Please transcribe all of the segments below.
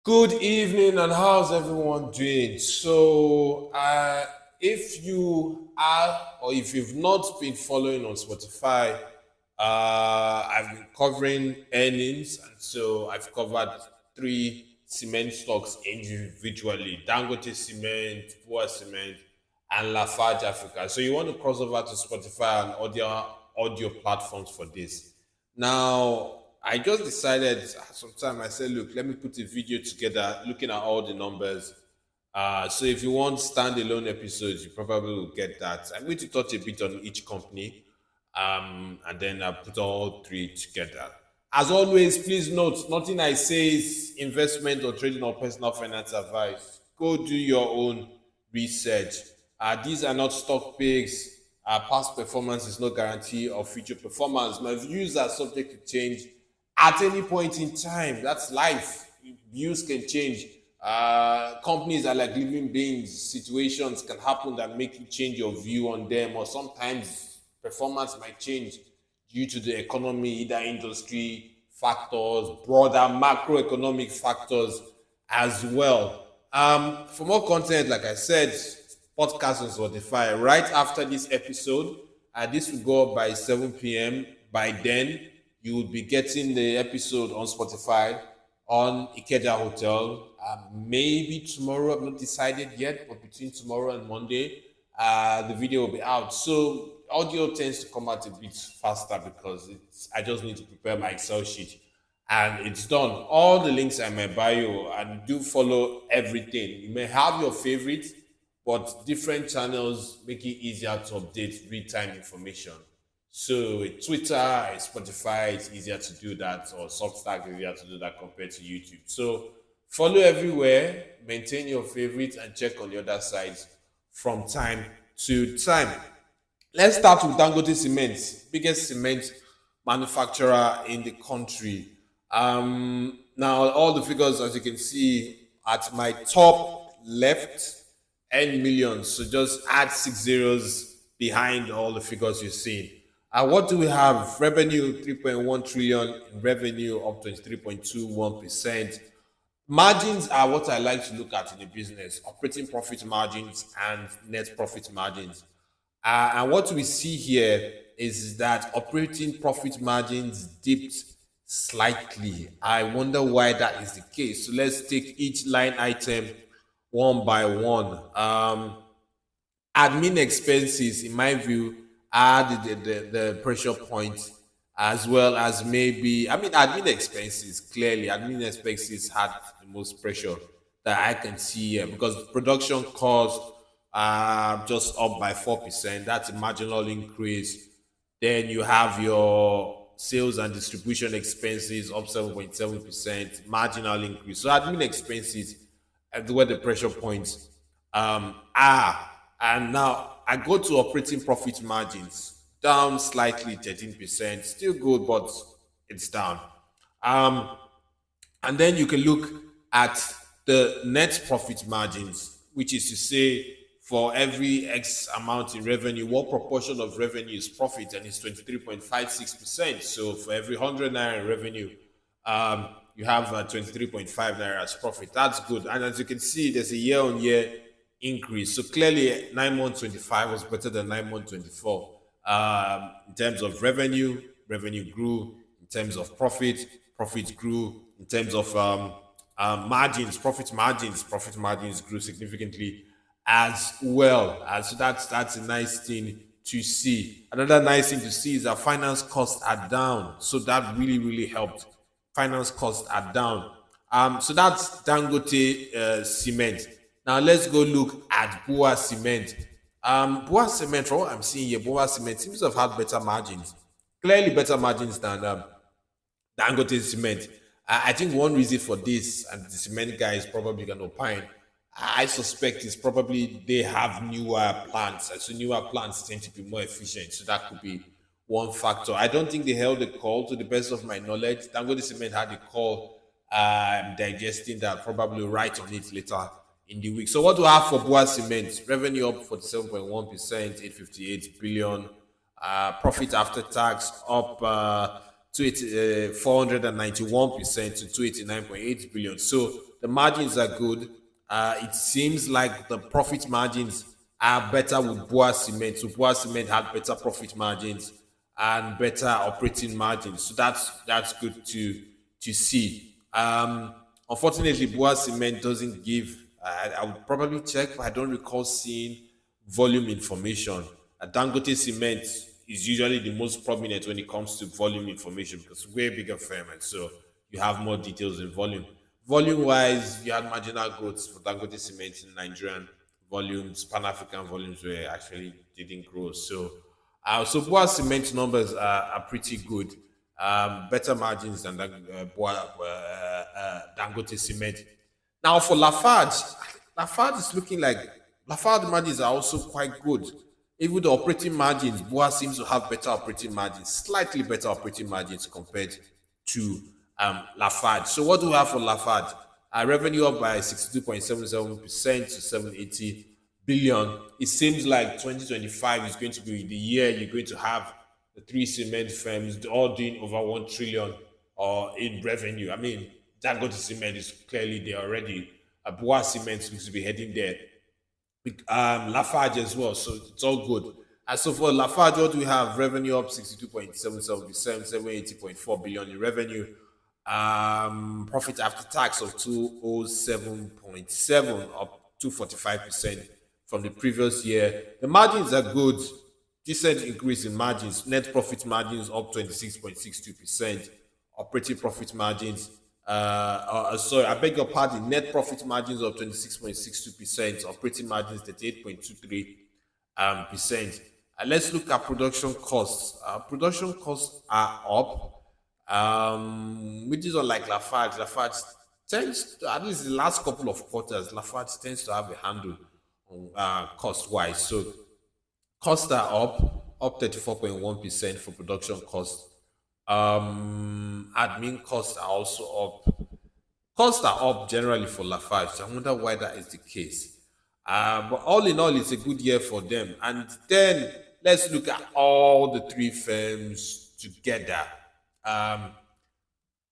Good evening, and how's everyone doing? If you are or if you've not been following on Spotify, I've been covering earnings, and so I've covered three cement stocks individually: Dangote Cement, BUA Cement, and Lafarge Africa. So you want to cross over to Spotify and audio platforms for this. Now, I just decided sometime I said, look, let me put a video together looking at all the numbers. So if you want standalone episodes, you probably will get that. I'm going to touch a bit on each company, and then I'll put all three together. As always, please note, nothing I say is investment or trading or personal finance advice. Go do your own research. These are not stock picks. Past performance is no guarantee of future performance. My views are subject to change at any point in time. That's life. Views can change. Companies are like living beings. Situations can happen that make you change your view on them, or sometimes performance might change due to the economy, either industry factors, broader macroeconomic factors as well. For more content, like I said, podcast on Spotify. Right after this episode, this will go up by 7 p.m. By then, you will be getting the episode on Spotify on Ikeja Hotel. Maybe tomorrow, I've not decided yet, but between tomorrow and Monday, the video will be out. So audio tends to come out a bit faster because I just need to prepare my Excel sheet and it's done. All the links are in my bio, and do follow everything. You may have your favorite, but different channels make it easier to update real-time information. So with Twitter, Spotify, it's easier to do that, or Substack is easier to do that compared to YouTube. So follow everywhere, maintain your favorites, and check on the other sides from time to time. Let's start with Dangote Cement, biggest cement manufacturer in the country. Now, all the figures, as you can see at my top left, N millions. So just add six zeros behind all the figures you're seeing. What do we have? Revenue 3.1 trillion in revenue, up 23.21%. Margins are what I like to look at in the business: operating profit margins and net profit margins. And what we see here is that operating profit margins dipped slightly. I wonder why that is the case. So let's take each line item one by one. Admin expenses, in my view, are the pressure point, as well as maybe, I mean, admin expenses, clearly, admin expenses had the most pressure that I can see here, because production cost just up by 4%. That's a marginal increase. Then you have your sales and distribution expenses up 7.7%, marginal increase. So admin expenses are where the pressure points are. And now I go to operating profit margins, down slightly, 13%. Still good, but it's down. Um, and then you can look at the net profit margins, which is to say, for every X amount in revenue, what proportion of revenue is profit, and it's 23.56%. So for every 100 naira in revenue, you have 23.5 naira as profit. That's good. And as you can see, there's a year on year increase. So clearly, 9 months 25 was better than 9 months 24. In terms of revenue, revenue grew. In terms of profit, profit grew. In terms of margins, profit margins grew significantly as well. So that's a nice thing to see. Another nice thing to see is that finance costs are down. So that really helped. Finance costs are down. So that's Dangote Cement. Now let's go look at BUA Cement. BUA Cement, from what I'm seeing here, BUA Cement seems to have had better margins. Clearly better margins than Dangote Cement. I think one reason for this, and the cement guy is probably going to opine, I suspect is probably they have newer plants. And so newer plants tend to be more efficient. So that could be one factor. I don't think they held a call, to the best of my knowledge. Dangote Cement had a call, digesting that, probably right on it later in the week. So what do I have for BUA Cement? Revenue up 47.1%, 858 billion. Profit after tax up to 491% to 289.8 billion. So the margins are good. It seems like the profit margins are better with BUA Cement. So BUA Cement had better profit margins and better operating margins. So that's good to see. Unfortunately, BUA Cement doesn't give. I would probably check, but I don't recall seeing volume information. Dangote Cement is usually the most prominent when it comes to volume information because we're a bigger firm, and so you have more details in volume. Volume wise, you had marginal growth for Dangote Cement in Nigerian volumes, Pan African volumes were actually didn't grow. So BUA Cement numbers are pretty good, better margins than Dangote Cement. Now for Lafarge, Lafarge is looking like Lafarge margins are also quite good. Even the operating margins, BUA seems to have better operating margins, slightly better operating margins compared to Lafarge. So what do we have for Lafarge? Revenue up by 62.77% to 780 billion. It seems like 2025 is going to be the year you're going to have the three cement firms all doing over 1 trillion or in revenue. I mean, Dangote Cement is clearly there already. BUA Cement seems to be heading there. Lafarge as well, so it's all good. And so for Lafarge, what do we have? Revenue up 62.77%, 780.4 billion in revenue. Profit after tax of 207.7, up 245% from the previous year. The margins are good, decent increase in margins. Net profit margins up 26.62%. Operating profit margins, sorry, I beg your pardon, net profit margins of 26.62%, operating margins 38.23%. Let's look at production costs. Production costs are up, which is unlike Lafarge. Lafarge tends to, at least the last couple of quarters, Lafarge tends to have a handle on cost wise. So costs are up 34.1% for production costs. Admin costs are also up. Costs are up generally for Lafarge. So I wonder why that is the case. But all in all, it's a good year for them. And then let's look at all the three firms together.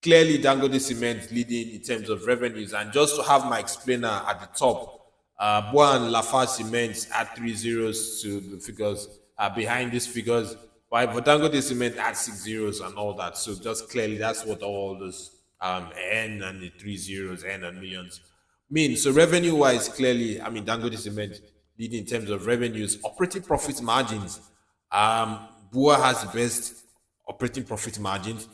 Clearly, Dangote Cement leading in terms of revenues. And just to have my explainer at the top, BUA and Lafarge Cement add 3 zeros to the figures behind these figures. While for Dangote Cement add 6 zeros and all that. So just clearly, that's what all those N and the 3 zeros, N and millions mean. So revenue wise, clearly, I mean, Dangote Cement leading in terms of revenues. Operating profit margins, BUA has the best operating profit margins.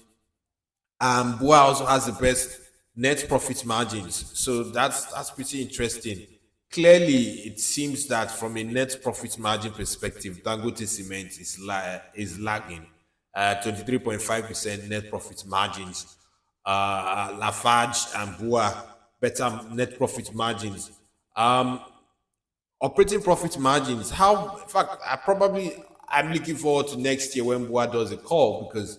BUA also has the best net profit margins. So that's pretty interesting. Clearly, it seems that from a net profit margin perspective, Dangote Cement is lagging. 23.5% net profit margins. Lafarge and BUA better net profit margins. Operating profit margins. How? In fact, I'm looking forward to next year when BUA does a call, because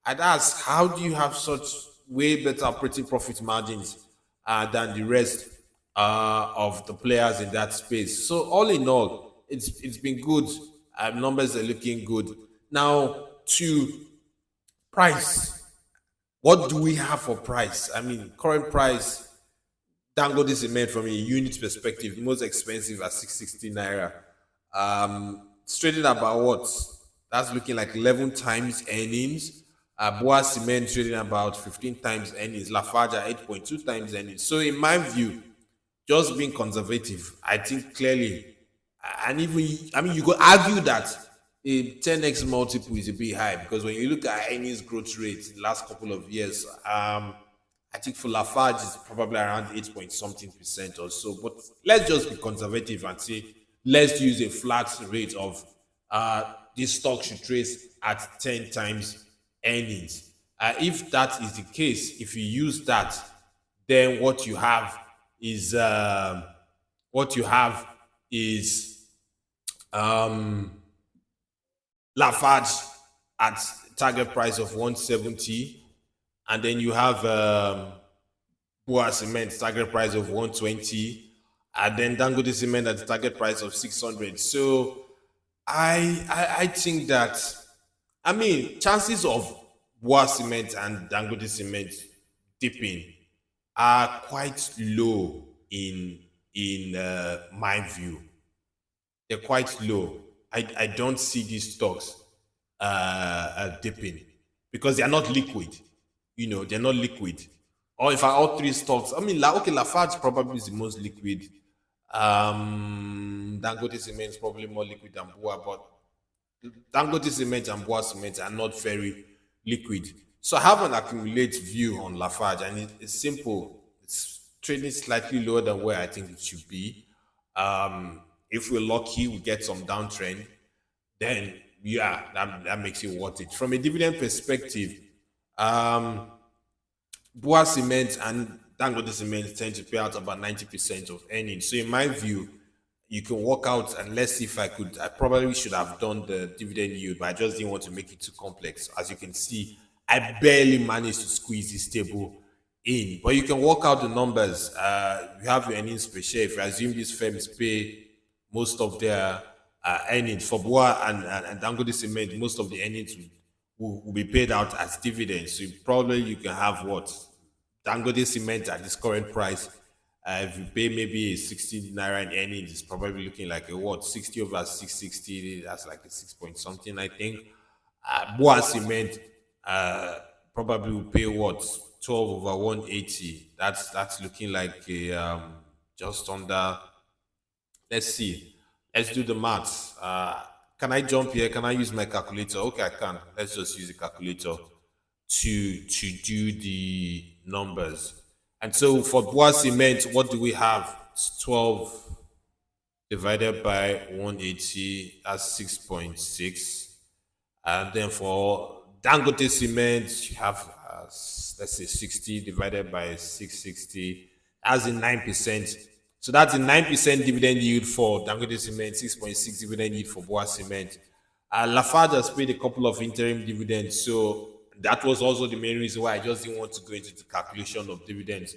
I'd ask, how do you have such way better operating profit margins than the rest of the players in that space? So all in all, it's been good. Numbers are looking good. Now to price. What do we have for price? I mean, current price, Dangote Cement from a unit perspective, the most expensive at 660 naira. It's trading about what? That's looking like 11 times earnings. BUA Cement trading about 15 times earnings. Lafarge at 8.2 times earnings. So in my view, just being conservative, I think clearly, and even, I mean, you could argue that a 10x multiple is a bit high, because when you look at earnings growth rate in the last couple of years, I think for Lafarge it's probably around 8 point something percent or so. But let's just be conservative and say, let's use a flat rate of this stock should trade at 10 times earnings. If that is the case, if you use that, then what you have is Lafarge at target price of 170, and then you have BUA Cement target price of 120, and then Dangote Cement at the target price of 600. So I think that, I mean, chances of BUA Cement and Dangote Cement dipping are quite low in my view. They're quite low. I don't see these stocks dipping because they are not liquid. They're not liquid. Or if I all three stocks, I mean, okay, Lafarge probably is the most liquid. Dangote Cement is probably more liquid than BUA, but Dangote Cement and BUA Cement are not very liquid. So I have an accumulate view on Lafarge, and it's simple. It's trading slightly lower than where I think it should be. If we're lucky, we get some downtrend, then yeah, that makes it worth it. From a dividend perspective, BUA Cement and Dangote Cement tend to pay out about 90% of earnings. So in my view, you can work out, and let's see if I probably should have done the dividend yield, but I just didn't want to make it too complex. As you can see, I barely managed to squeeze this table in, but you can work out the numbers. You have your earnings per share. If you assume these firms pay most of their earnings for BUA and Dangote Cement, most of the earnings will be paid out as dividends. So probably you can have what Dangote Cement at this current price. If you pay maybe a 60 naira in earnings, it's probably looking like a what 60 over 660. That's like a 6 point something, I think. BUA Cement probably will pay what 12 over 180. That's looking like a just under. Let's see. Let's do the maths. Can I jump here? Can I use my calculator? Okay, I can. Let's just use the calculator to do the numbers. And so for BUA Cement, what do we have? It's 12 divided by 180, that's 6.6. And then for Dangote Cement, you have, let's say, 60 divided by 660, that's in 9%. So that's a 9% dividend yield for Dangote Cement, 6.6 dividend yield for BUA Cement. Lafarge has paid a couple of interim dividends, so that was also the main reason why I just didn't want to go into the calculation of dividends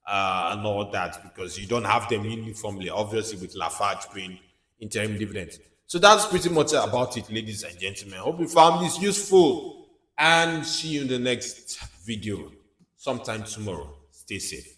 and all that, because you don't have them uniformly, obviously, with Lafarge paying interim dividends. So that's pretty much about it, ladies and gentlemen. Hope you found this useful, and see you in the next video sometime tomorrow. Stay safe.